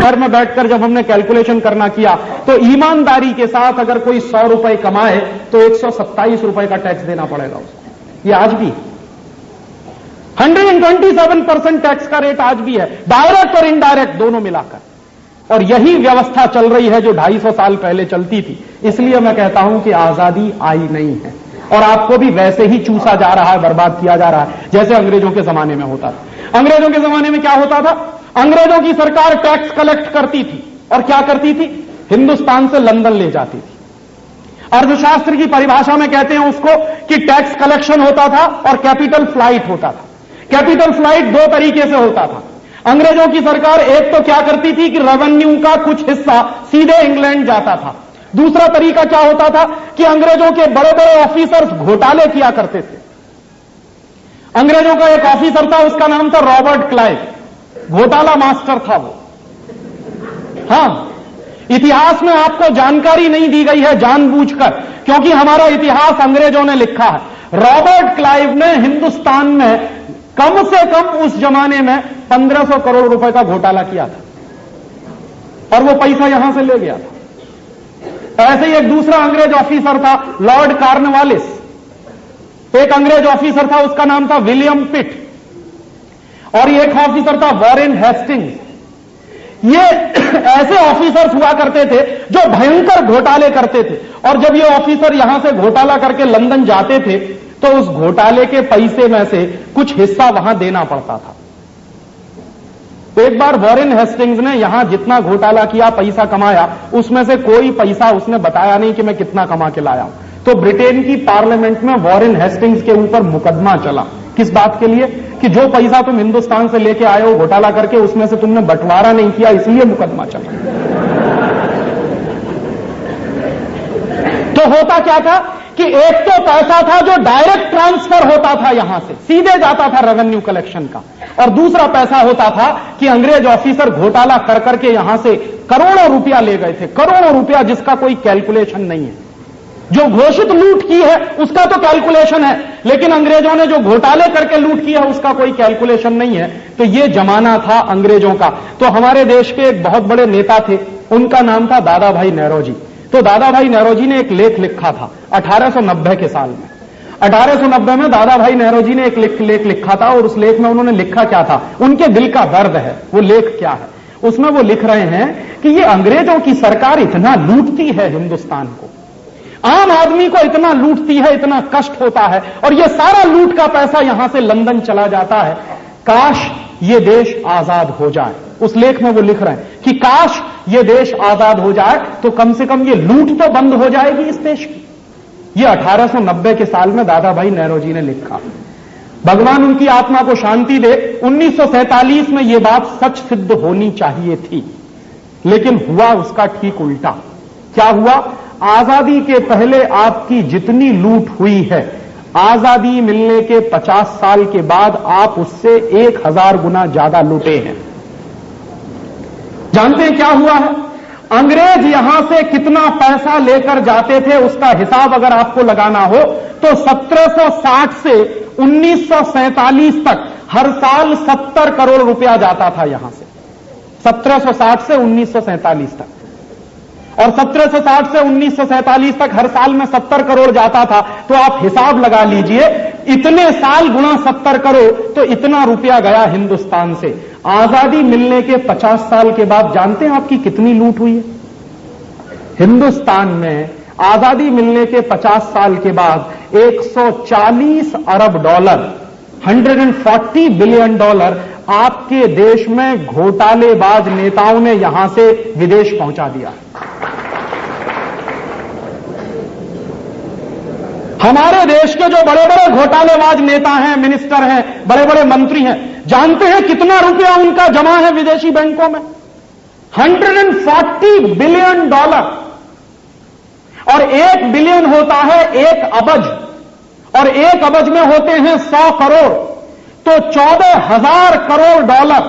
घर में बैठकर जब हमने कैलकुलेशन करना किया तो ईमानदारी के साथ अगर कोई 100 रुपए कमाए तो 127 रुपए का टैक्स देना पड़ेगा उसको। ये आज भी 127% टैक्स का रेट आज भी है, डायरेक्ट और इनडायरेक्ट दोनों मिलाकर। और यही व्यवस्था चल रही है जो 250 साल पहले चलती थी। इसलिए मैं कहता हूं कि आजादी आई नहीं है और आपको भी वैसे ही चूसा जा रहा है, बर्बाद किया जा रहा है जैसे अंग्रेजों के जमाने में होता था। अंग्रेजों के जमाने में क्या होता था? अंग्रेजों की सरकार टैक्स कलेक्ट करती थी और क्या करती थी? हिंदुस्तान से लंदन ले जाती थी। अर्थशास्त्र की परिभाषा में कहते हैं उसको कि टैक्स कलेक्शन होता था और कैपिटल फ्लाइट होता था। कैपिटल फ्लाइट दो तरीके से होता था। अंग्रेजों की सरकार एक तो क्या करती थी कि रेवेन्यू का कुछ हिस्सा सीधे इंग्लैंड जाता था। दूसरा तरीका क्या होता था कि अंग्रेजों के बड़े बड़े ऑफिसर्स घोटाले किया करते थे। अंग्रेजों का एक ऑफिसर था, उसका नाम था रॉबर्ट क्लाइव, घोटाला मास्टर था वो। हां, इतिहास में आपको जानकारी नहीं दी गई है जानबूझकर, क्योंकि हमारा इतिहास अंग्रेजों ने लिखा है। रॉबर्ट क्लाइव ने हिंदुस्तान में कम से कम उस जमाने में 1500 करोड़ रुपए का घोटाला किया था और वो पैसा यहां से ले गया था। ऐसे ही एक दूसरा अंग्रेज ऑफिसर था लॉर्ड कॉर्नवालिस, एक अंग्रेज ऑफिसर था उसका नाम था विलियम पिट, और एक ऑफिसर था वॉरेन हेस्टिंग्स। ये ऐसे ऑफिसर्स हुआ करते थे जो भयंकर घोटाले करते थे, और जब ये ऑफिसर यहां से घोटाला करके लंदन जाते थे तो उस घोटाले के पैसे में से कुछ हिस्सा वहां देना पड़ता था। तो एक बार वॉरेन हेस्टिंग्स ने यहां जितना घोटाला किया, पैसा कमाया, उसमें से कोई पैसा उसने बताया नहीं कि मैं कितना कमा के लाया। तो ब्रिटेन की पार्लियामेंट में वॉरेन हेस्टिंग्स के ऊपर मुकदमा चला। किस बात के लिए? कि जो पैसा तुम हिंदुस्तान से लेके आए हो घोटाला करके, उसमें से तुमने बंटवारा नहीं किया, इसलिए मुकदमा चला। तो होता क्या था कि एक तो पैसा था जो डायरेक्ट ट्रांसफर होता था, यहां से सीधे जाता था रेवेन्यू कलेक्शन का, और दूसरा पैसा होता था कि अंग्रेज ऑफिसर घोटाला कर करके यहां से करोड़ों रुपया ले गए थे, करोड़ों रुपया जिसका कोई कैलकुलेशन नहीं है। जो घोषित लूट की है उसका तो कैलकुलेशन है, लेकिन अंग्रेजों ने जो घोटाले करके लूट की है उसका कोई कैलकुलेशन नहीं है। तो ये जमाना था अंग्रेजों का। तो हमारे देश के एक बहुत बड़े नेता थे, उनका नाम था दादा भाई नेहरूजी। तो दादा भाई नेहरूजी ने एक लेख लिखा था 1890 के साल में। 1890 में दादा भाई नेहरूजी ने एक लेख लिखा था, और उस लेख में उन्होंने लिखा क्या था, उनके दिल का दर्द है। वो लेख क्या है? उसमें वो लिख रहे हैं कि ये अंग्रेजों की सरकार इतना लूटती है हिंदुस्तान को, आम आदमी को इतना लूटती है, इतना कष्ट होता है, और ये सारा लूट का पैसा यहां से लंदन चला जाता है। काश ये देश आजाद हो जाए। उस लेख में वो लिख रहे हैं कि काश ये देश आजाद हो जाए तो कम से कम ये लूट तो बंद हो जाएगी इस देश की। ये 1890 के साल में दादा भाई नेहरूजी ने लिखा। भगवान उनकी आत्मा को शांति दे। 1947 में ये बात सच सिद्ध होनी चाहिए थी, लेकिन हुआ उसका ठीक उल्टा। क्या हुआ? आजादी के पहले आपकी जितनी लूट हुई है, आजादी मिलने के 50 साल के बाद आप उससे 1000 गुना ज्यादा लूटे हैं। जानते हैं क्या हुआ है? अंग्रेज यहां से कितना पैसा लेकर जाते थे उसका हिसाब अगर आपको लगाना हो तो 1760 से 1947 तक हर साल 70 करोड़ रुपया जाता था यहां से। 1760 से 1947 तक, और 1760 से 1947 तक हर साल में 70 करोड़ जाता था। तो आप हिसाब लगा लीजिए, इतने साल गुणा 70 करोड़, तो इतना रुपया गया हिंदुस्तान से। आजादी मिलने के 50 साल के बाद जानते हैं आपकी कितनी लूट हुई है हिंदुस्तान में? आजादी मिलने के 50 साल के बाद 140 अरब डॉलर, 140 बिलियन डॉलर आपके देश में घोटालेबाज नेताओं ने यहां से विदेश पहुंचा दिया। हमारे देश के जो बड़े बड़े घोटालेबाज नेता हैं, मिनिस्टर हैं, बड़े बड़े मंत्री हैं, जानते हैं कितना रुपया उनका जमा है विदेशी बैंकों में? 140 बिलियन डॉलर। और 1 बिलियन होता है 1 अबज, और 1 अबज में होते हैं 100 करोड़, तो 14,000 करोड़ डॉलर।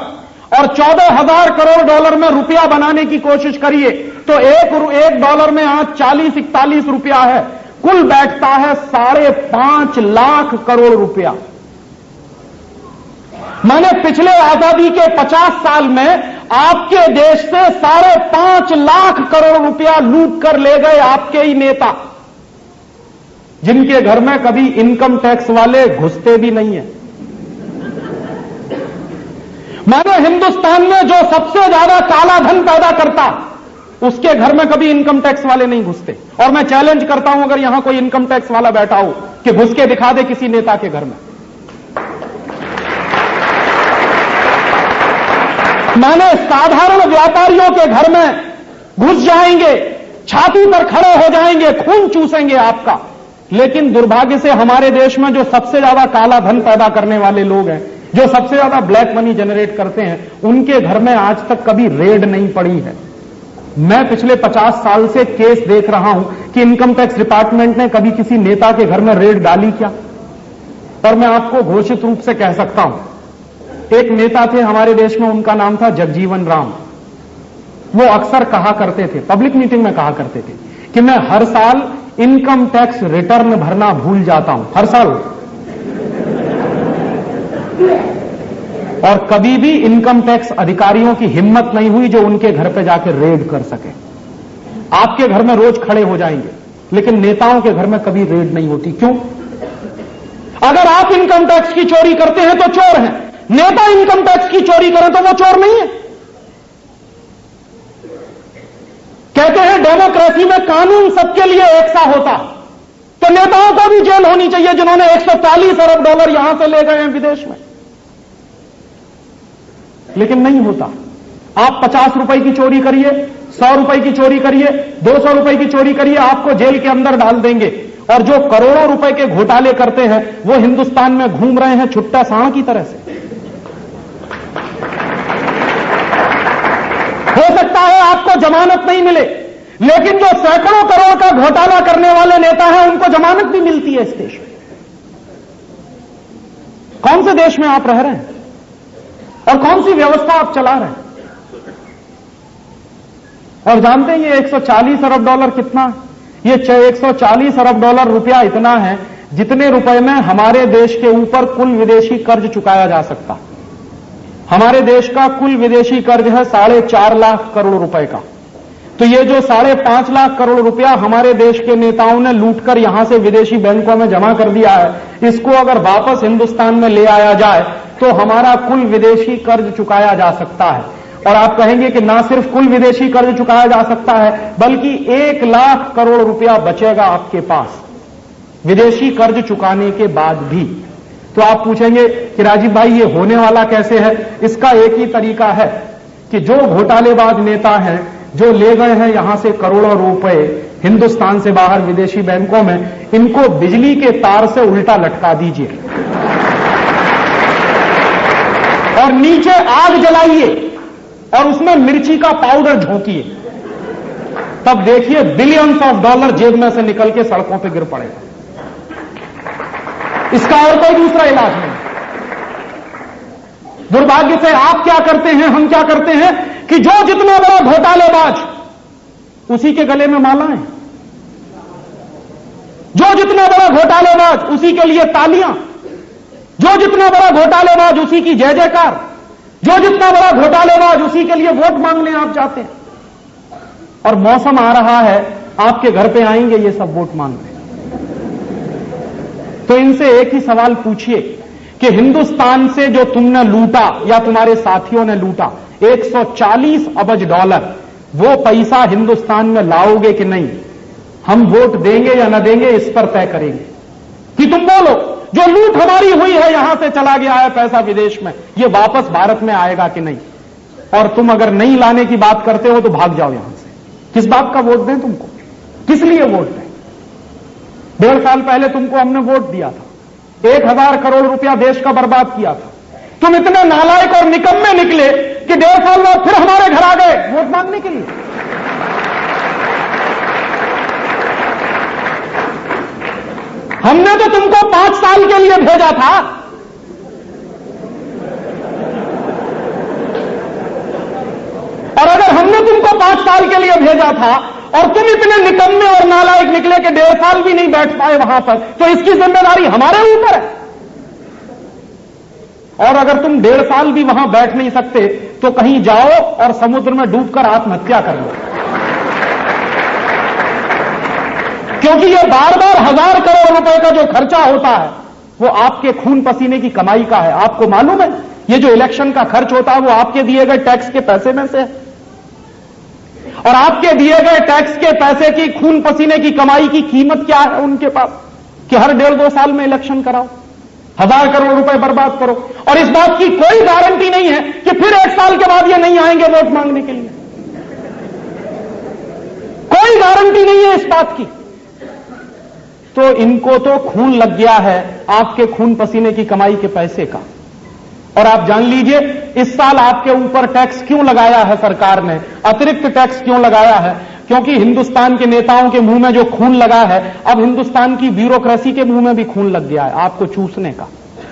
और 14,000 करोड़ डॉलर में रुपया बनाने की कोशिश करिए तो एक डॉलर में आज 40-41 रुपया है, कुल बैठता है 5.5 लाख करोड़ रुपया। मैंने पिछले आजादी के 50 साल में आपके देश से 5.5 लाख करोड़ रुपया लूट कर ले गए आपके ही नेता, जिनके घर में कभी इनकम टैक्स वाले घुसते भी नहीं है। मानो हिंदुस्तान में जो सबसे ज्यादा काला धन पैदा करता, उसके घर में कभी इनकम टैक्स वाले नहीं घुसते। और मैं चैलेंज करता हूं, अगर यहां कोई इनकम टैक्स वाला बैठा हो कि घुस के दिखा दे किसी नेता के घर में। माने साधारण व्यापारियों के घर में घुस जाएंगे, छाती पर खड़े हो जाएंगे, खून चूसेंगे आपका। लेकिन दुर्भाग्य से हमारे देश में जो सबसे ज्यादा काला धन पैदा करने वाले लोग हैं, जो सबसे ज्यादा ब्लैक मनी जनरेट करते हैं, उनके घर में आज तक कभी रेड नहीं पड़ी है। मैं पिछले 50 साल से केस देख रहा हूं कि इनकम टैक्स डिपार्टमेंट ने कभी किसी नेता के घर में रेड डाली क्या? और मैं आपको घोषित रूप से कह सकता हूं, एक नेता थे हमारे देश में, उनका नाम था जगजीवन राम। वो अक्सर कहा करते थे, पब्लिक मीटिंग में कहा करते थे कि मैं हर साल इनकम टैक्स रिटर्न भरना भूल जाता हूं, हर साल। और कभी भी इनकम टैक्स अधिकारियों की हिम्मत नहीं हुई जो उनके घर पे जाकर रेड कर सके। आपके घर में रोज खड़े हो जाएंगे, लेकिन नेताओं के घर में कभी रेड नहीं होती। क्यों? अगर आप इनकम टैक्स की चोरी करते हैं तो चोर हैं, नेता इनकम टैक्स की चोरी करें तो वो चोर नहीं है। कहते हैं डेमोक्रेसी में कानून सबके लिए एक सा होता, तो नेताओं को भी जेल होनी चाहिए जिन्होंने 140 अरब डॉलर यहां से ले गए हैं विदेश में। लेकिन नहीं होता। आप 50 रुपए की चोरी करिए, 100 रुपए की चोरी करिए, 200 रुपए की चोरी करिए, आपको जेल के अंदर डाल देंगे। और जो करोड़ों रुपए के घोटाले करते हैं वो हिंदुस्तान में घूम रहे हैं छुट्टा सांड की तरह से। हो सकता है आपको जमानत नहीं मिले, लेकिन जो सैकड़ों करोड़ का घोटाला करने वाले नेता हैं उनको जमानत भी मिलती है इस देश में। कौन से देश में आप रह रहे हैं और कौन सी व्यवस्था आप चला रहे हैं? और जानते हैं ये 140 अरब डॉलर कितना? ये 140 अरब डॉलर रुपया इतना है जितने रुपए में हमारे देश के ऊपर कुल विदेशी कर्ज चुकाया जा सकता। हमारे देश का कुल विदेशी कर्ज है 4.5 लाख करोड़ रुपए का। तो ये जो 5.5 लाख करोड़ रुपया हमारे देश के नेताओं ने लूटकर यहां से विदेशी बैंकों में जमा कर दिया है, इसको अगर वापस हिंदुस्तान में ले आया जाए तो हमारा कुल विदेशी कर्ज चुकाया जा सकता है। और आप कहेंगे कि ना सिर्फ कुल विदेशी कर्ज चुकाया जा सकता है, बल्कि 1 लाख करोड़ रुपया बचेगा आपके पास विदेशी कर्ज चुकाने के बाद भी। तो आप पूछेंगे कि राजीव भाई ये होने वाला कैसे है? इसका एक ही तरीका है कि जो घोटालेबाज नेता हैं, जो ले गए हैं यहां से करोड़ों रुपए हिंदुस्तान से बाहर विदेशी बैंकों में, इनको बिजली के तार से उल्टा लटका दीजिए और नीचे आग जलाइए और उसमें मिर्ची का पाउडर झोंकिए। तब देखिए बिलियंस ऑफ डॉलर जेब में से निकल के सड़कों पे गिर पड़ेगा। इसका और कोई दूसरा इलाज नहीं। दुर्भाग्य से आप क्या करते हैं, हम क्या करते हैं कि जो जितना बड़ा घोटालेबाज उसी के गले में मालाएं, जो जितना बड़ा घोटालेबाज उसी के लिए तालियां, जो जितना बड़ा घोटालेबाज उसी की जय जयकार, जो जितना बड़ा घोटालेबाज उसी के लिए वोट मांगने आप जाते हैं। और मौसम आ रहा है, आपके घर पे आएंगे ये सब वोट मांगने। तो इनसे एक ही सवाल पूछिए कि हिंदुस्तान से जो तुमने लूटा या तुम्हारे साथियों ने लूटा 140 अरब डॉलर, वो पैसा हिंदुस्तान में लाओगे कि नहीं? हम वोट देंगे या न देंगे इस पर तय करेंगे। कि तुम बोलो जो लूट हमारी हुई है, यहां से चला गया है पैसा विदेश में, ये वापस भारत में आएगा कि नहीं? और तुम अगर नहीं लाने की बात करते हो तो भाग जाओ यहां से। किस बात का वोट दें तुमको? किस लिए वोट दें? 1.5 साल पहले तुमको हमने वोट दिया था, 1000 करोड़ रुपया देश का बर्बाद किया था। तुम इतने नालायक और निकम्मे निकले कि 1.5 साल बाद फिर हमारे घर आ गए वोट मांगने के लिए। हमने तो तुमको 5 साल के लिए भेजा था। और अगर हमने तुमको 5 साल के लिए भेजा था और तुम इतने निकम्मे और नालायक निकले कि 1.5 साल भी नहीं बैठ पाए वहां पर, तो इसकी जिम्मेदारी हमारे ऊपर है। और अगर तुम 1.5 साल भी वहां बैठ नहीं सकते तो कहीं जाओ और समुद्र में डूबकर आत्महत्या कर लो, क्योंकि ये बार बार 1000 करोड़ रुपए का जो खर्चा होता है वो आपके खून पसीने की कमाई का है। आपको मालूम है ये जो इलेक्शन का खर्च होता है वो आपके दिए गए टैक्स के पैसे में से है, और आपके दिए गए टैक्स के पैसे की खून पसीने की कमाई की कीमत क्या है उनके पास कि हर 1.5-2 साल में इलेक्शन कराओ, 1000 करोड़ रुपए बर्बाद करो, और इस बात की कोई गारंटी नहीं है कि फिर 1 साल के बाद ये नहीं आएंगे वोट मांगने के लिए। कोई गारंटी नहीं है इस बात की। तो इनको तो खून लग गया है आपके खून पसीने की कमाई के पैसे का। और आप जान लीजिए इस साल आपके ऊपर टैक्स क्यों लगाया है सरकार ने, अतिरिक्त टैक्स क्यों लगाया है, क्योंकि हिंदुस्तान के नेताओं के मुंह में जो खून लगा है अब हिंदुस्तान की ब्यूरोक्रेसी के मुंह में भी खून लग गया है आपको चूसने का।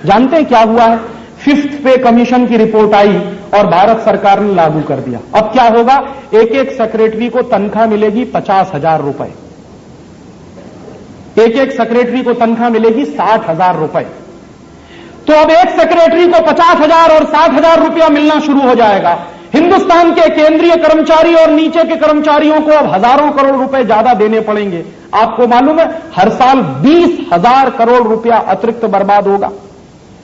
जानते हैं क्या हुआ है? 5th पे कमीशन की रिपोर्ट आई और भारत सरकार ने लागू कर दिया। अब क्या होगा? एक एक सेक्रेटरी को तनख्वाह मिलेगी 50,000 रुपए, एक एक सेक्रेटरी को तनख्वाह मिलेगी 60,000 रुपए। तो अब एक सेक्रेटरी को 50,000 और 60,000 रुपया मिलना शुरू हो जाएगा। हिंदुस्तान के केंद्रीय कर्मचारी और नीचे के कर्मचारियों को अब हजारों करोड़ रुपए ज्यादा देने पड़ेंगे। आपको मालूम है हर साल 20,000 करोड़ रुपया अतिरिक्त बर्बाद होगा।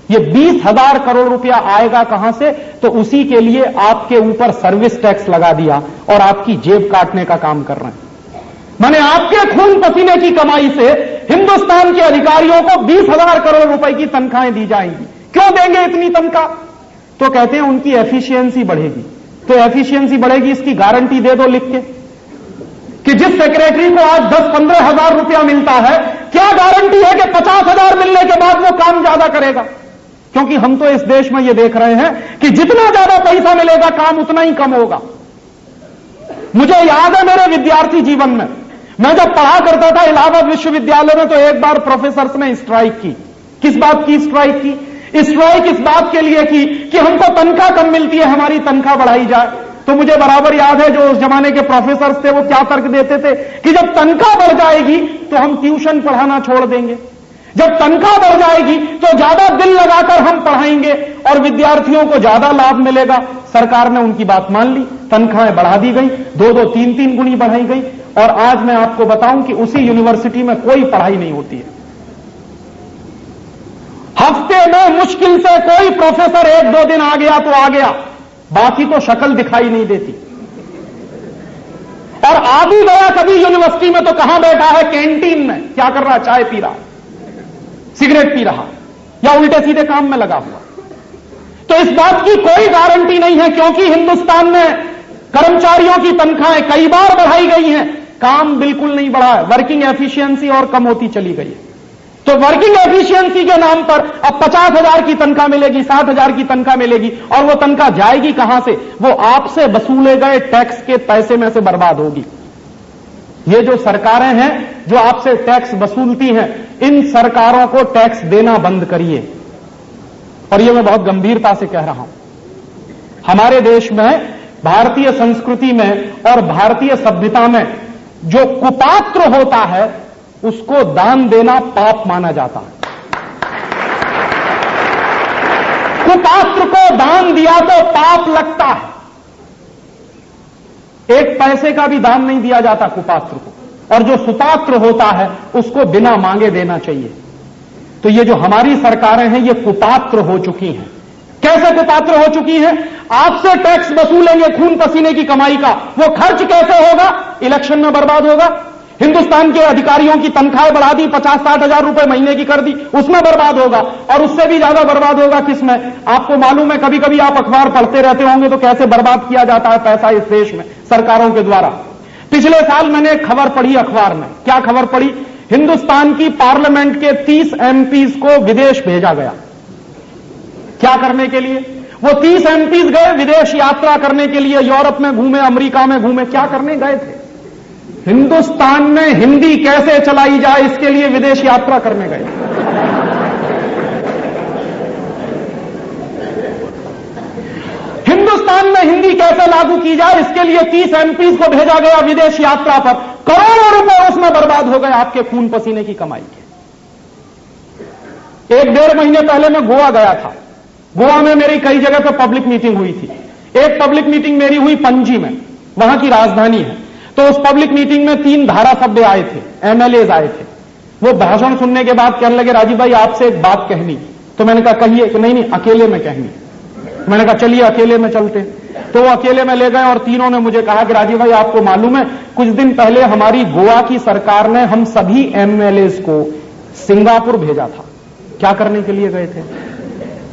ये 20,000 करोड़ रुपया आएगा कहां से? तो उसी के लिए आपके ऊपर सर्विस टैक्स लगा दिया और आपकी जेब काटने का काम कर रहे हैं। माने आपके खून पसीने की कमाई से हिंदुस्तान के अधिकारियों को 20,000 करोड़ रुपए की तनख्वाहें दी जाएंगी। क्यों देंगे इतनी तनख्वाह? तो कहते हैं उनकी एफिशिएंसी बढ़ेगी। तो एफिशिएंसी बढ़ेगी इसकी गारंटी दे दो लिख के कि जिस सेक्रेटरी को आज 10-15 हजार रुपया मिलता है, क्या गारंटी है कि 50,000 मिलने के बाद वो काम ज्यादा करेगा? क्योंकि हम तो इस देश में ये देख रहे हैं कि जितना ज्यादा पैसा मिलेगा काम उतना ही कम होगा। मुझे याद है मेरे विद्यार्थी जीवन में, मैं जब पढ़ा करता था इलाहाबाद विश्वविद्यालय में, तो एक बार प्रोफेसर्स ने स्ट्राइक की। किस बात की स्ट्राइक की? स्ट्राइक इस बात के लिए की कि हमको तनख्वाह कम मिलती है, हमारी तनख्वाह बढ़ाई जाए। तो मुझे बराबर याद है जो उस जमाने के प्रोफेसर्स थे वो क्या तर्क देते थे कि जब तनख्वाह बढ़ जाएगी तो हम ट्यूशन पढ़ाना छोड़ देंगे, जब तनख्वाह बढ़ जाएगी तो ज्यादा दिल लगाकर हम पढ़ाएंगे और विद्यार्थियों को ज्यादा लाभ मिलेगा। सरकार ने उनकी बात मान ली, तनख्वाहें बढ़ा दी गई, 2-2, 3-3 गुनी बढ़ाई गई। और आज मैं आपको बताऊं कि उसी यूनिवर्सिटी में कोई पढ़ाई नहीं होती है। हफ्ते में मुश्किल से कोई प्रोफेसर 1-2 दिन आ गया तो आ गया, बाकी तो शक्ल दिखाई नहीं देती। और आ भी गया कभी यूनिवर्सिटी में तो कहां बैठा है? कैंटीन में। क्या कर रहा? चाय पी रहा, सिगरेट पी रहा, या उल्टे सीधे काम में लगा हुआ। तो इस बात की कोई गारंटी नहीं है, क्योंकि हिंदुस्तान में कर्मचारियों की तनख्वाहें कई बार बढ़ाई गई हैं, काम बिल्कुल नहीं बढ़ा है। वर्किंग एफिशिएंसी और कम होती चली गई है। तो वर्किंग एफिशिएंसी के नाम पर अब 50,000 की तनख्वाह मिलेगी, 60,000 की तनख्वाह मिलेगी, और वो तनख्वाह जाएगी कहां से? वो आपसे वसूले गए टैक्स के पैसे में से बर्बाद होगी। ये जो सरकारें हैं जो आपसे टैक्स वसूलती हैं, इन सरकारों को टैक्स देना बंद करिए। और ये मैं बहुत गंभीरता से कह रहा हूं। हमारे देश में, भारतीय संस्कृति में और भारतीय सभ्यता में जो कुपात्र होता है उसको दान देना पाप माना जाता है। कुपात्र को दान दिया तो पाप लगता है। एक पैसे का भी दान नहीं दिया जाता कुपात्र को, और जो सुपात्र होता है उसको बिना मांगे देना चाहिए। तो ये जो हमारी सरकारें हैं ये कुपात्र हो चुकी हैं। कैसे कुपात्र हो चुकी हैं? आपसे टैक्स वसूलेंगे खून पसीने की कमाई का, वो खर्च कैसे होगा? इलेक्शन में बर्बाद होगा। हिंदुस्तान के अधिकारियों की तनख्वाहें बढ़ा दी, 50-60 हजार रुपए महीने की कर दी, उसमें बर्बाद होगा। और उससे भी ज्यादा बर्बाद होगा किसमें? आपको मालूम है, कभी कभी आप अखबार पढ़ते रहते होंगे तो कैसे बर्बाद किया जाता है पैसा इस देश में सरकारों के द्वारा। पिछले साल मैंने एक खबर पढ़ी अखबार में। क्या खबर पढ़ी? हिंदुस्तान की पार्लियामेंट के 30 एमपीज को विदेश भेजा गया। क्या करने के लिए? वो 30 एमपीज गए विदेश यात्रा करने के लिए, यूरोप में घूमे, अमेरिका में घूमे। क्या करने गए थे? हिंदुस्तान में हिंदी कैसे चलाई जाए इसके लिए विदेश यात्रा करने गए। हिंदुस्तान में हिंदी कैसे लागू की जाए इसके लिए 30 एमपीज को भेजा गया विदेश यात्रा पर। करोड़ों रुपए उसमें बर्बाद हो गए आपके खून पसीने की कमाई के। 1-1.5 महीने पहले मैं गोवा गया था। गोवा में मेरी कई जगह पर पब्लिक मीटिंग हुई थी। एक पब्लिक मीटिंग मेरी हुई पणजी में, वहां की राजधानी है। तो उस पब्लिक मीटिंग में 3 धारासभ्य आए थे, एमएलएज आए थे। वो भाषण सुनने के बाद कहने लगे, राजीव भाई आपसे एक बात कहनी। तो मैंने कहा कहिए। कि नहीं अकेले में कहनी। मैंने कहा चलिए अकेले में चलते। तो वो अकेले में ले गए और तीनों ने मुझे कहा कि राजीव भाई आपको मालूम है, कुछ दिन पहले हमारी गोवा की सरकार ने हम सभी एमएलएज को सिंगापुर भेजा था। क्या करने के लिए गए थे?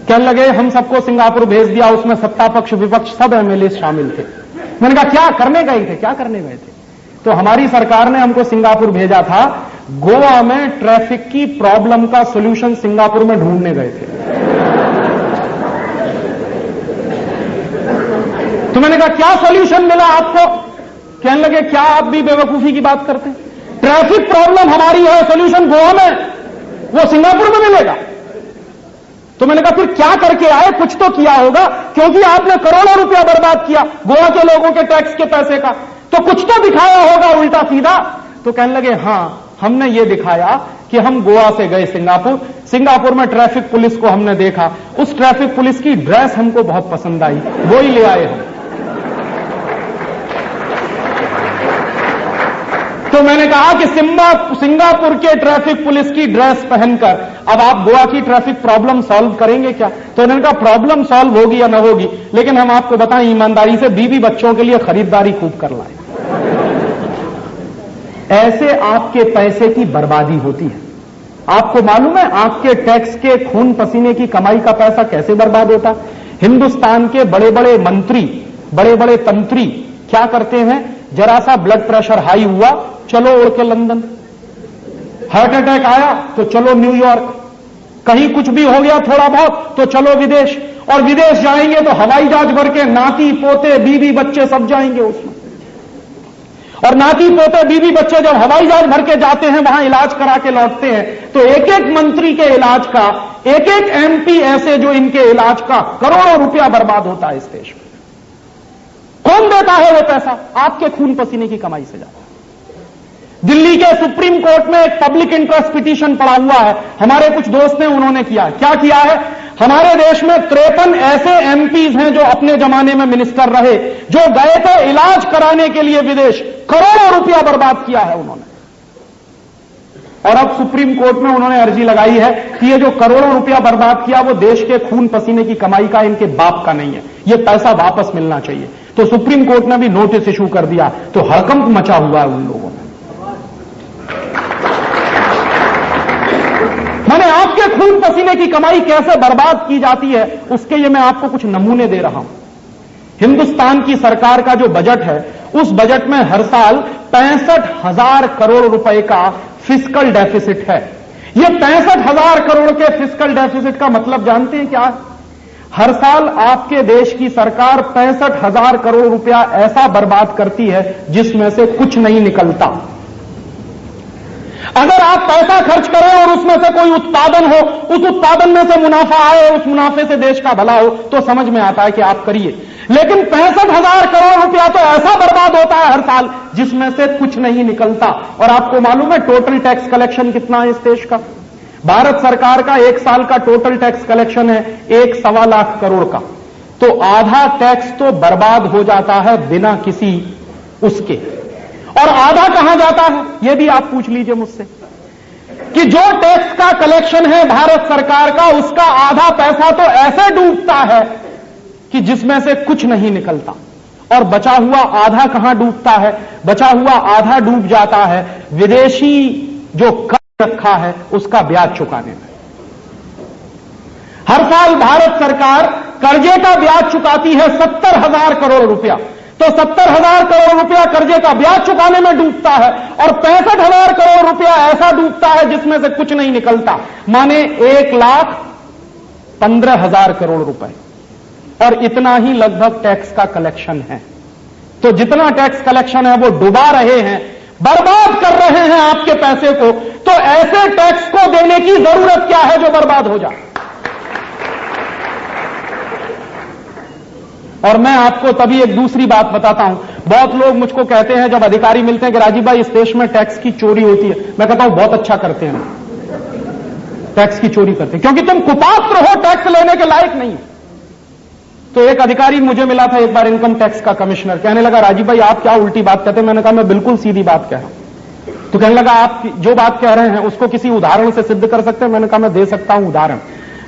कहने लगे हम सबको सिंगापुर भेज दिया, उसमें सत्ता पक्ष विपक्ष सब एमएलए शामिल थे। मैंने कहा क्या करने गए थे? क्या करने गए थे? तो हमारी सरकार ने हमको सिंगापुर भेजा था, गोवा में ट्रैफिक की प्रॉब्लम का सॉल्यूशन सिंगापुर में ढूंढने गए थे। तो मैंने कहा क्या सॉल्यूशन मिला आपको? कहने लगे क्या आप भी बेवकूफी की बात करते हैं? ट्रैफिक प्रॉब्लम हमारी है, सॉल्यूशन गोवा में, वो सिंगापुर में मिलेगा। तो मैंने कहा फिर क्या करके आए? कुछ तो किया होगा, क्योंकि आपने करोड़ों रुपया बर्बाद किया गोवा के लोगों के टैक्स के पैसे का, तो कुछ तो दिखाया होगा उल्टा सीधा। तो कहने लगे हां हमने ये दिखाया कि हम गोवा से गए सिंगापुर में ट्रैफिक पुलिस को हमने देखा, उस ट्रैफिक पुलिस की ड्रेस हमको बहुत पसंद आई, वो ही ले आए हम। तो मैंने कहा कि सिंगापुर के ट्रैफिक पुलिस की ड्रेस पहनकर अब आप गोवा की ट्रैफिक प्रॉब्लम सॉल्व करेंगे क्या? तो उन्होंने कहा प्रॉब्लम सॉल्व होगी या ना होगी, लेकिन हम आपको बताएं ईमानदारी से बीवी बच्चों के लिए खरीदारी खूब कर लाएं। ऐसे आपके पैसे की बर्बादी होती है। आपको मालूम है आपके टैक्स के खून पसीने की कमाई का पैसा कैसे बर्बाद होता? हिंदुस्तान के बड़े बड़े मंत्री, बड़े बड़े तंत्री क्या करते हैं? जरा सा ब्लड प्रेशर हाई हुआ, चलो उड़ के लंदन, हार्ट अटैक आया तो चलो न्यूयॉर्क, कहीं कुछ भी हो गया थोड़ा बहुत तो चलो विदेश, और विदेश जाएंगे तो हवाई जहाज भर के नाती पोते बीवी बच्चे सब जाएंगे उसमें। और नाती पोते बीवी बच्चे जब हवाई जहाज भर के जाते हैं वहां इलाज करा के लौटते हैं, तो एक एक मंत्री के इलाज का, एक एक एमपी ऐसे जो इनके इलाज का करोड़ों रुपया बर्बाद होता है इस देश में। कौन देता है वो पैसा? आपके खून पसीने की कमाई से जाता है। दिल्ली के सुप्रीम कोर्ट में एक पब्लिक इंटरेस्ट पिटीशन पड़ा हुआ है, हमारे कुछ दोस्त ने उन्होंने किया। क्या किया है? हमारे देश में 53 ऐसे एमपीज हैं जो अपने जमाने में मिनिस्टर रहे, जो गए थे इलाज कराने के लिए विदेश, करोड़ों रुपया बर्बाद किया है उन्होंने। और अब सुप्रीम कोर्ट में उन्होंने अर्जी लगाई है कि ये जो करोड़ों रुपया बर्बाद किया वो देश के खून पसीने की कमाई का, इनके बाप का नहीं है, ये पैसा वापस मिलना चाहिए। तो सुप्रीम कोर्ट ने भी नोटिस इशू कर दिया, तो हड़कंप मचा हुआ है उन लोगों में। मैंने आपके खून पसीने की कमाई कैसे बर्बाद की जाती है उसके ये मैं आपको कुछ नमूने दे रहा हूं। हिंदुस्तान की सरकार का जो बजट है, उस बजट में हर साल 65,000 करोड़ रुपए का फिस्कल डेफिसिट है। ये 65,000 करोड़ के फिस्कल डेफिसिट का मतलब जानते हैं क्या? हर साल आपके देश की सरकार 65,000 करोड़ रुपया ऐसा बर्बाद करती है जिसमें से कुछ नहीं निकलता। अगर आप पैसा खर्च करें और उसमें से कोई उत्पादन हो, उस उत्पादन में से मुनाफा आए, उस मुनाफे से देश का भला हो, तो समझ में आता है कि आप करिए। लेकिन 65,000 करोड़ रुपया तो ऐसा बर्बाद होता है हर साल जिसमें से कुछ नहीं निकलता। और आपको मालूम है टोटल टैक्स कलेक्शन कितना है इस देश का? भारत सरकार का एक साल का टोटल टैक्स कलेक्शन है 1.25 लाख करोड़ का, तो आधा टैक्स तो बर्बाद हो जाता है बिना किसी उसके। और आधा कहां जाता है यह भी आप पूछ लीजिए मुझसे, कि जो टैक्स का कलेक्शन है भारत सरकार का, उसका आधा पैसा तो ऐसे डूबता है कि जिसमें से कुछ नहीं निकलता। और बचा हुआ आधा कहां डूबता है? बचा हुआ आधा डूब जाता है विदेशी जो कर्ज रखा है उसका ब्याज चुकाने में। हर साल भारत सरकार कर्जे का ब्याज चुकाती है 70,000 करोड़ रुपया, तो 70,000 करोड़ रुपया कर्जे का ब्याज चुकाने में डूबता है, और 65,000 करोड़ रुपया ऐसा डूबता है जिसमें से कुछ नहीं निकलता, माने 1,15,000 करोड़ रुपए। और इतना ही लगभग टैक्स का कलेक्शन है। तो जितना टैक्स कलेक्शन है वो डुबा रहे हैं, बर्बाद कर रहे हैं आपके पैसे को। तो ऐसे टैक्स को देने की जरूरत क्या है जो बर्बाद हो जाए? और मैं आपको तभी एक दूसरी बात बताता हूं। बहुत लोग मुझको कहते हैं जब अधिकारी मिलते हैं कि राजीव भाई इस देश में टैक्स की चोरी होती है। मैं कहता हूं बहुत अच्छा करते हैं, टैक्स की चोरी करते हैं, क्योंकि तुम कुपात्र हो, टैक्स लेने के लायक नहीं हो। तो एक अधिकारी मुझे मिला था एक बार, इनकम टैक्स का कमिश्नर, कहने लगा राजीव भाई आप क्या उल्टी बात कहते हैं। मैंने कहा मैं बिल्कुल सीधी बात कह रहा हूं। तो कहने लगा आप जो बात कह रहे हैं उसको किसी उदाहरण से सिद्ध कर सकते हैं। मैंने कहा मैं दे सकता हूं उदाहरण।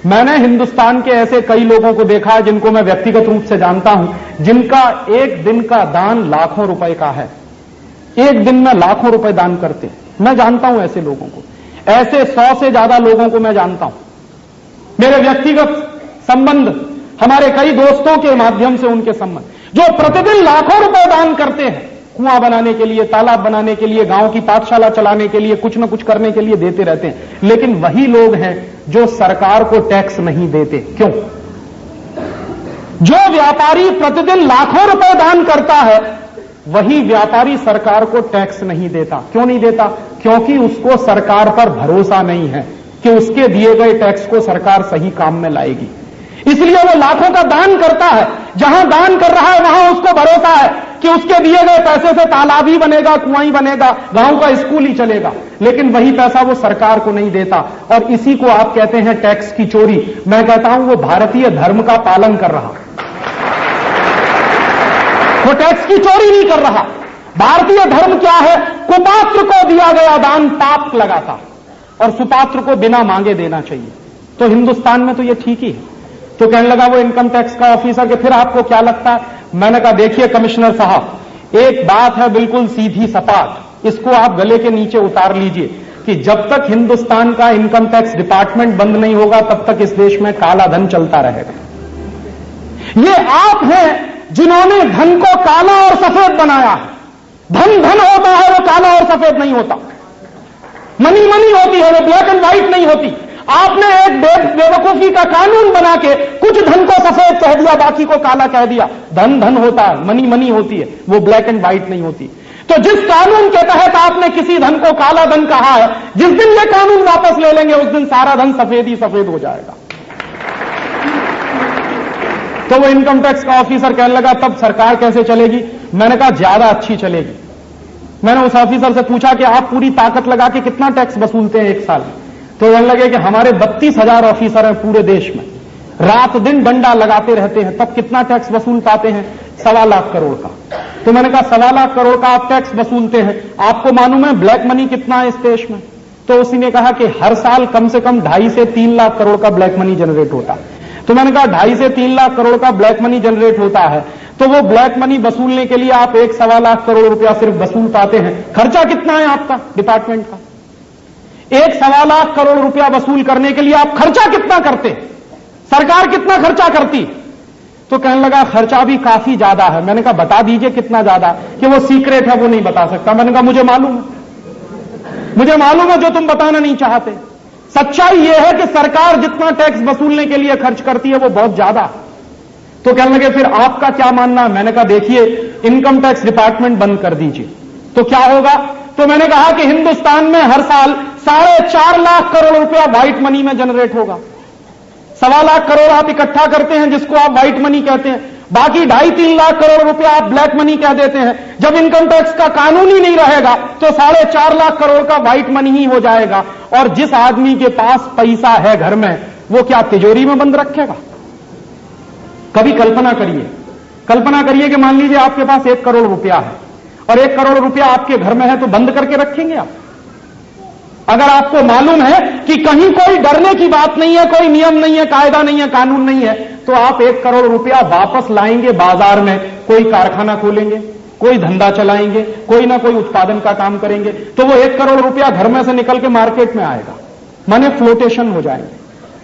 मैंने हिंदुस्तान के ऐसे कई लोगों को देखा है जिनको मैं व्यक्तिगत रूप से जानता हूं, जिनका एक दिन का दान लाखों रुपए का है। एक दिन में लाखों रुपए दान करते हैं। मैं जानता हूं ऐसे लोगों को, ऐसे 100 से ज्यादा लोगों को मैं जानता हूं। मेरे व्यक्तिगत संबंध, हमारे कई दोस्तों के माध्यम से उनके संबंध, जो प्रतिदिन लाखों रुपए दान करते हैं, कुआं बनाने के लिए, तालाब बनाने के लिए, गांव की पाठशाला चलाने के लिए, कुछ न कुछ करने के लिए देते रहते हैं। लेकिन वही लोग हैं जो सरकार को टैक्स नहीं देते। क्यों? जो व्यापारी प्रतिदिन लाखों रुपए दान करता है, वही व्यापारी सरकार को टैक्स नहीं देता। क्यों नहीं देता? क्योंकि उसको सरकार पर भरोसा नहीं है कि उसके दिए गए टैक्स को सरकार सही काम में लाएगी। इसलिए वो लाखों का दान करता है। जहां दान कर रहा है वहां उसको भरोसा है कि उसके दिए गए पैसे से तालाब ही बनेगा, कुआं ही बनेगा, गांव का स्कूल ही चलेगा। लेकिन वही पैसा वो सरकार को नहीं देता, और इसी को आप कहते हैं टैक्स की चोरी। मैं कहता हूं वो भारतीय धर्म का पालन कर रहा, वो टैक्स की चोरी नहीं कर रहा। भारतीय धर्म क्या है? कुपात्र को दिया गया दान पाप लगाता और सुपात्र को बिना मांगे देना चाहिए। तो हिंदुस्तान में तो ये ठीक ही है। तो कहने लगा वो इनकम टैक्स का ऑफिसर कि फिर आपको क्या लगता है? मैंने कहा देखिए कमिश्नर साहब, एक बात है बिल्कुल सीधी सपाट, इसको आप गले के नीचे उतार लीजिए कि जब तक हिंदुस्तान का इनकम टैक्स डिपार्टमेंट बंद नहीं होगा तब तक इस देश में काला धन चलता रहेगा। ये आप हैं जिन्होंने धन को काला और सफेद बनाया है। धन धन होता है, वो काला और सफेद नहीं होता। मनी मनी होती है, वो ब्लैक एंड व्हाइट नहीं होती। आपने एक बेवकूफी का कानून बना के कुछ धन को सफेद कह दिया, बाकी को काला कह दिया। धन धन होता है, मनी मनी होती है, वो ब्लैक एंड व्हाइट नहीं होती। तो जिस कानून के तहत आपने किसी धन को काला धन कहा है, जिस दिन ये कानून वापस ले लेंगे उस दिन सारा धन सफेद ही सफेद हो जाएगा। तो वो इनकम टैक्स का ऑफिसर कहने लगा तब सरकार कैसे चलेगी? मैंने कहा ज्यादा अच्छी चलेगी। मैंने उस ऑफिसर से पूछा कि आप पूरी ताकत लगा के कितना टैक्स वसूलते हैं एक साल में? तो कहने लगे कि हमारे 32,000 ऑफिसर हैं पूरे देश में, रात दिन डंडा लगाते रहते हैं, तब कितना टैक्स वसूल पाते हैं? 1.25 लाख करोड़ का। तो मैंने कहा 1.25 लाख करोड़ का आप टैक्स वसूलते हैं, आपको मालूम है ब्लैक मनी कितना है इस देश में? तो उसी ने कहा कि हर साल कम से कम 2.5 से 3 लाख करोड़ का ब्लैक मनी जनरेट होता है। तो मैंने कहा 2.5 से 3 लाख करोड़ का ब्लैक मनी जनरेट होता है, तो वो ब्लैक मनी वसूलने के लिए आप 1.25 लाख करोड़ रुपया सिर्फ वसूल पाते हैं। खर्चा कितना है आपका डिपार्टमेंट का? 1.25 लाख करोड़ रुपया वसूल करने के लिए आप खर्चा कितना करते? सरकार कितना खर्चा करती? तो कहने लगा खर्चा भी काफी ज्यादा है। मैंने कहा बता दीजिए कितना ज्यादा? कि वो सीक्रेट है, वो नहीं बता सकता। मैंने कहा मुझे मालूम है, मुझे मालूम है जो तुम बताना नहीं चाहते। सच्चाई यह है कि सरकार जितना टैक्स वसूलने के लिए खर्च करती है वो बहुत ज्यादा। तो कहने लगे फिर आपका क्या मानना है? मैंने कहा देखिए इनकम टैक्स डिपार्टमेंट बंद कर दीजिए तो क्या होगा? तो मैंने कहा कि हिंदुस्तान में हर साल 4.5 लाख करोड़ रुपया व्हाइट मनी में जनरेट होगा। 1.25 लाख करोड़ आप इकट्ठा करते हैं जिसको आप व्हाइट मनी कहते हैं, बाकी 2.5-3 लाख करोड़ रुपया आप ब्लैक मनी कह देते हैं। जब इनकम टैक्स का कानून ही नहीं रहेगा तो 4.5 लाख करोड़ का व्हाइट मनी ही हो जाएगा। और जिस आदमी के पास पैसा है घर में, वो क्या तिजोरी में बंद रखेगा? कभी कल्पना करिए कि मान लीजिए आपके पास 1 करोड़ रुपया है और 1 करोड़ रुपया आपके घर में है, तो बंद करके रखेंगे आप? अगर आपको मालूम है कि कहीं कोई डरने की बात नहीं है, कोई नियम नहीं है, कायदा नहीं है, कानून नहीं है, तो आप 1 करोड़ रुपया वापस लाएंगे बाजार में, कोई कारखाना खोलेंगे, कोई धंधा चलाएंगे, कोई ना कोई उत्पादन का काम करेंगे, तो वो 1 करोड़ रुपया घर में से निकल के मार्केट में आएगा। माने फ्लोटेशन हो जाएंगे।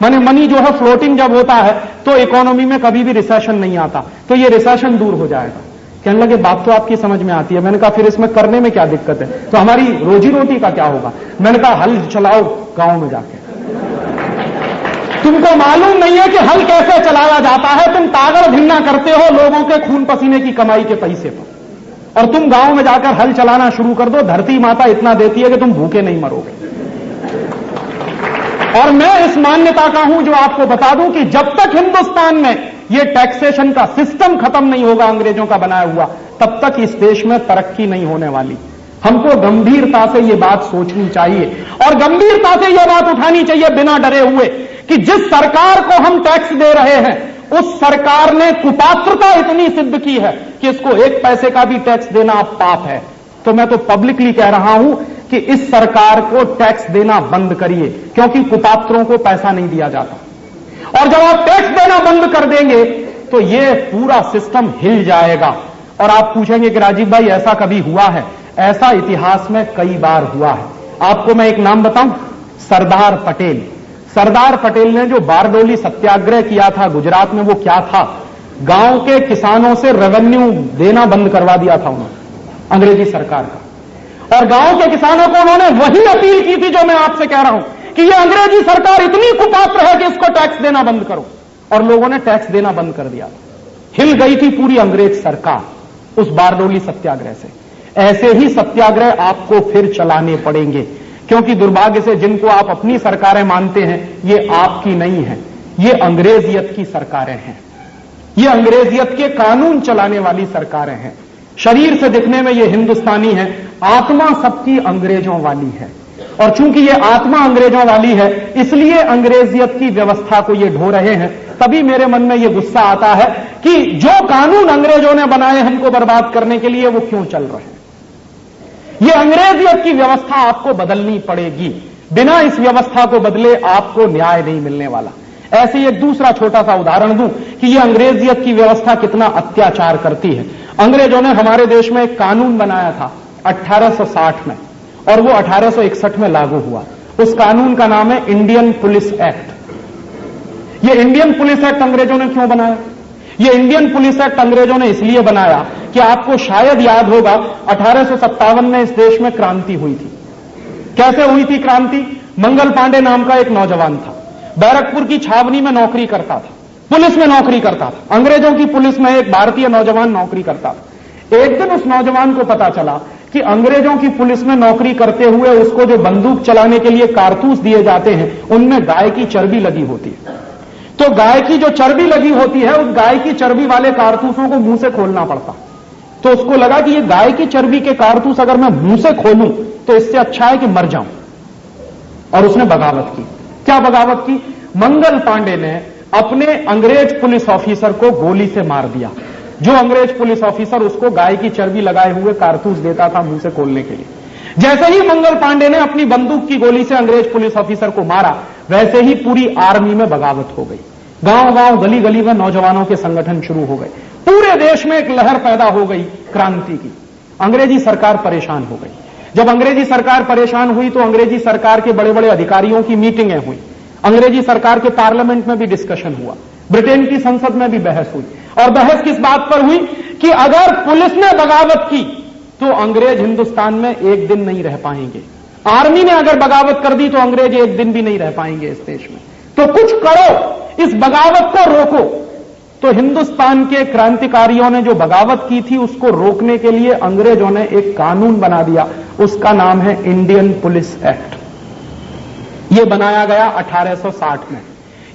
माने मनी जो है फ्लोटिंग जब होता है तो इकोनॉमी में कभी भी रिसेशन नहीं आता, तो ये रिसेशन दूर हो जाएगा। कहने लगे बात तो आपकी समझ में आती है। मैंने कहा फिर इसमें करने में क्या दिक्कत है? तो हमारी रोजी रोटी का क्या होगा? मैंने कहा हल चलाओ गांव में जाके। तुमको मालूम नहीं है कि हल कैसे चलाया जाता है, तुम तागड़ धिन्ना करते हो लोगों के खून पसीने की कमाई के पैसे पर, और तुम गांव में जाकर हल चलाना शुरू कर दो, धरती माता इतना देती है कि तुम भूखे नहीं मरोगे। और मैं इस मान्यता का हूं जो आपको बता दूं कि जब तक हिंदुस्तान में ये टैक्सेशन का सिस्टम खत्म नहीं होगा अंग्रेजों का बनाया हुआ, तब तक इस देश में तरक्की नहीं होने वाली। हमको गंभीरता से ये बात सोचनी चाहिए और गंभीरता से ये बात उठानी चाहिए बिना डरे हुए कि जिस सरकार को हम टैक्स दे रहे हैं उस सरकार ने कुपात्रता इतनी सिद्ध की है कि इसको 1 पैसे का भी टैक्स देना अब पाप है। तो मैं तो पब्लिकली कह रहा हूं कि इस सरकार को टैक्स देना बंद करिए, क्योंकि कुपात्रों को पैसा नहीं दिया जाता। और जब आप टैक्स देना बंद कर देंगे तो ये पूरा सिस्टम हिल जाएगा। और आप पूछेंगे कि राजीव भाई ऐसा कभी हुआ है? ऐसा इतिहास में कई बार हुआ है। आपको मैं एक नाम बताऊं, सरदार पटेल। सरदार पटेल ने जो बारडोली सत्याग्रह किया था गुजरात में, वो क्या था? गांव के किसानों से रेवेन्यू देना बंद करवा दिया था उन्होंने, अंग्रेजी सरकार का। और गांव के किसानों को उन्होंने वही अपील की थी जो मैं आपसे कह रहा हूं कि ये अंग्रेजी सरकार इतनी कुपात्र है कि इसको टैक्स देना बंद करो। और लोगों ने टैक्स देना बंद कर दिया। हिल गई थी पूरी अंग्रेज सरकार उस बारडोली सत्याग्रह से। ऐसे ही सत्याग्रह आपको फिर चलाने पड़ेंगे, क्योंकि दुर्भाग्य से जिनको आप अपनी सरकारें मानते हैं ये आपकी नहीं है, ये अंग्रेजियत की सरकारें हैं। ये अंग्रेजियत के कानून चलाने वाली सरकारें हैं। शरीर से दिखने में ये हिंदुस्तानी है, आत्मा सबकी अंग्रेजों वाली है। और चूंकि ये आत्मा अंग्रेजों वाली है, इसलिए अंग्रेजियत की व्यवस्था को ये ढो रहे हैं। तभी मेरे मन में ये गुस्सा आता है कि जो कानून अंग्रेजों ने बनाए हमको बर्बाद करने के लिए, वो क्यों चल रहे हैं। ये अंग्रेजियत की व्यवस्था आपको बदलनी पड़ेगी। बिना इस व्यवस्था को बदले आपको न्याय नहीं मिलने वाला। ऐसे ही एक दूसरा छोटा सा उदाहरण दूं कि ये अंग्रेजियत की व्यवस्था कितना अत्याचार करती है। अंग्रेजों ने हमारे देश में एक कानून बनाया था 1860 में, और वो 1861 में लागू हुआ। उस कानून का नाम है इंडियन पुलिस एक्ट। ये इंडियन पुलिस एक्ट अंग्रेजों ने क्यों बनाया? ये इंडियन पुलिस एक्ट अंग्रेजों ने इसलिए बनाया कि आपको शायद याद होगा 1857 में इस देश में क्रांति हुई थी। कैसे हुई थी क्रांति? मंगल पांडे नाम का एक नौजवान था, बैरकपुर की छावनी में नौकरी करता था, पुलिस में नौकरी करता था। अंग्रेजों की पुलिस में एक भारतीय नौजवान नौकरी करता था। एक दिन उस नौजवान को पता चला कि अंग्रेजों की पुलिस में नौकरी करते हुए उसको जो बंदूक चलाने के लिए कारतूस दिए जाते हैं, उनमें गाय की चर्बी लगी होती है। तो गाय की जो चर्बी लगी होती है, उस गाय की चर्बी वाले कारतूसों को मुंह से खोलना पड़ता। तो उसको लगा कि ये गाय की चर्बी के कारतूस अगर मैं मुंह से खोलूं तो इससे अच्छा है कि मर जाऊं। और उसने बगावत की। क्या बगावत की? मंगल पांडे ने अपने अंग्रेज पुलिस ऑफिसर को गोली से मार दिया। जो अंग्रेज पुलिस ऑफिसर उसको गाय की चर्बी लगाए हुए कारतूस देता था मुंह से खोलने के लिए। जैसे ही मंगल पांडे ने अपनी बंदूक की गोली से अंग्रेज पुलिस ऑफिसर को मारा, वैसे ही पूरी आर्मी में बगावत हो गई। गांव-गांव, गली-गली में नौजवानों के संगठन शुरू हो गए। पूरे देश में एक लहर पैदा हो गई क्रांति की। अंग्रेजी सरकार परेशान हो गई। जब अंग्रेजी सरकार परेशान हुई तो अंग्रेजी सरकार के बड़े बड़े अधिकारियों की मीटिंगें हुई। अंग्रेजी सरकार के पार्लियामेंट में भी डिस्कशन हुआ, ब्रिटेन की संसद में भी बहस हुई। और बहस किस बात पर हुई कि अगर पुलिस ने बगावत की तो अंग्रेज हिंदुस्तान में एक दिन नहीं रह पाएंगे। आर्मी ने अगर बगावत कर दी तो अंग्रेज एक दिन भी नहीं रह पाएंगे इस देश में। तो कुछ करो, इस बगावत को रोको। तो हिंदुस्तान के क्रांतिकारियों ने जो बगावत की थी उसको रोकने के लिए अंग्रेजों ने एक कानून बना दिया। उसका नाम है इंडियन पुलिस एक्ट। यह बनाया गया 1860 में,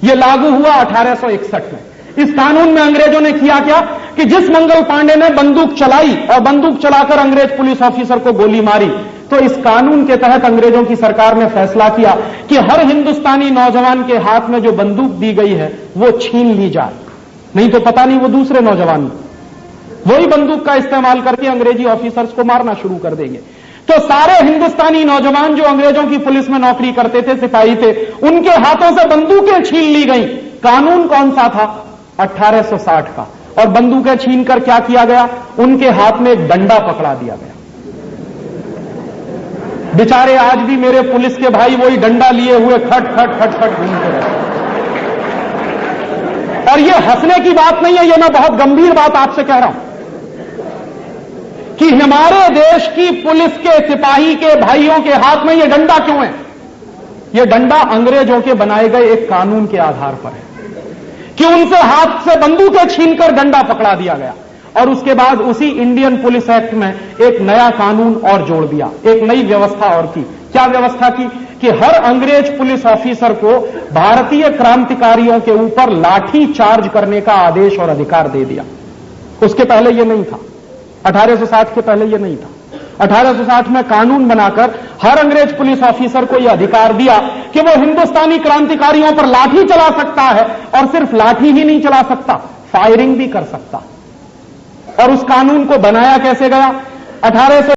यह लागू हुआ 1861 में। इस कानून में अंग्रेजों ने किया क्या कि जिस मंगल पांडे ने बंदूक चलाई और बंदूक चलाकर अंग्रेज पुलिस ऑफिसर को गोली मारी, तो इस कानून के तहत अंग्रेजों की सरकार ने फैसला किया कि हर हिंदुस्तानी नौजवान के हाथ में जो बंदूक दी गई है वो छीन ली जाए। नहीं तो पता नहीं वो दूसरे नौजवान वही बंदूक का इस्तेमाल करके अंग्रेजी ऑफिसर्स को मारना शुरू कर देंगे। तो सारे हिंदुस्तानी नौजवान जो अंग्रेजों की पुलिस में नौकरी करते थे, सिपाही थे, उनके हाथों से बंदूकें छीन ली गई। कानून कौन सा था? 1860 का। और बंदूकें छीनकर क्या किया गया? उनके हाथ में एक डंडा पकड़ा दिया गया। बेचारे आज भी मेरे पुलिस के भाई वही डंडा लिए हुए खट खट खट खट घूमते रहते। और ये हंसने की बात नहीं है, ये मैं बहुत गंभीर बात आपसे कह रहा हूं कि हमारे देश की पुलिस के सिपाही के भाइयों के हाथ में ये डंडा क्यों है? ये डंडा अंग्रेजों के बनाए गए एक कानून के आधार पर है कि उनसे हाथ से बंदूकें छीनकर डंडा पकड़ा दिया गया। और उसके बाद उसी इंडियन पुलिस एक्ट में एक नया कानून और जोड़ दिया, एक नई व्यवस्था और की। क्या व्यवस्था की कि हर अंग्रेज पुलिस ऑफिसर को भारतीय क्रांतिकारियों के ऊपर लाठी चार्ज करने का आदेश और अधिकार दे दिया। उसके पहले यह नहीं था, 1860 के पहले यह नहीं था। 1860 में कानून बनाकर हर अंग्रेज पुलिस ऑफिसर को यह अधिकार दिया कि वो हिंदुस्तानी क्रांतिकारियों पर लाठी चला सकता है, और सिर्फ लाठी ही नहीं चला सकता, फायरिंग भी कर सकता। और उस कानून को बनाया कैसे गया? 1800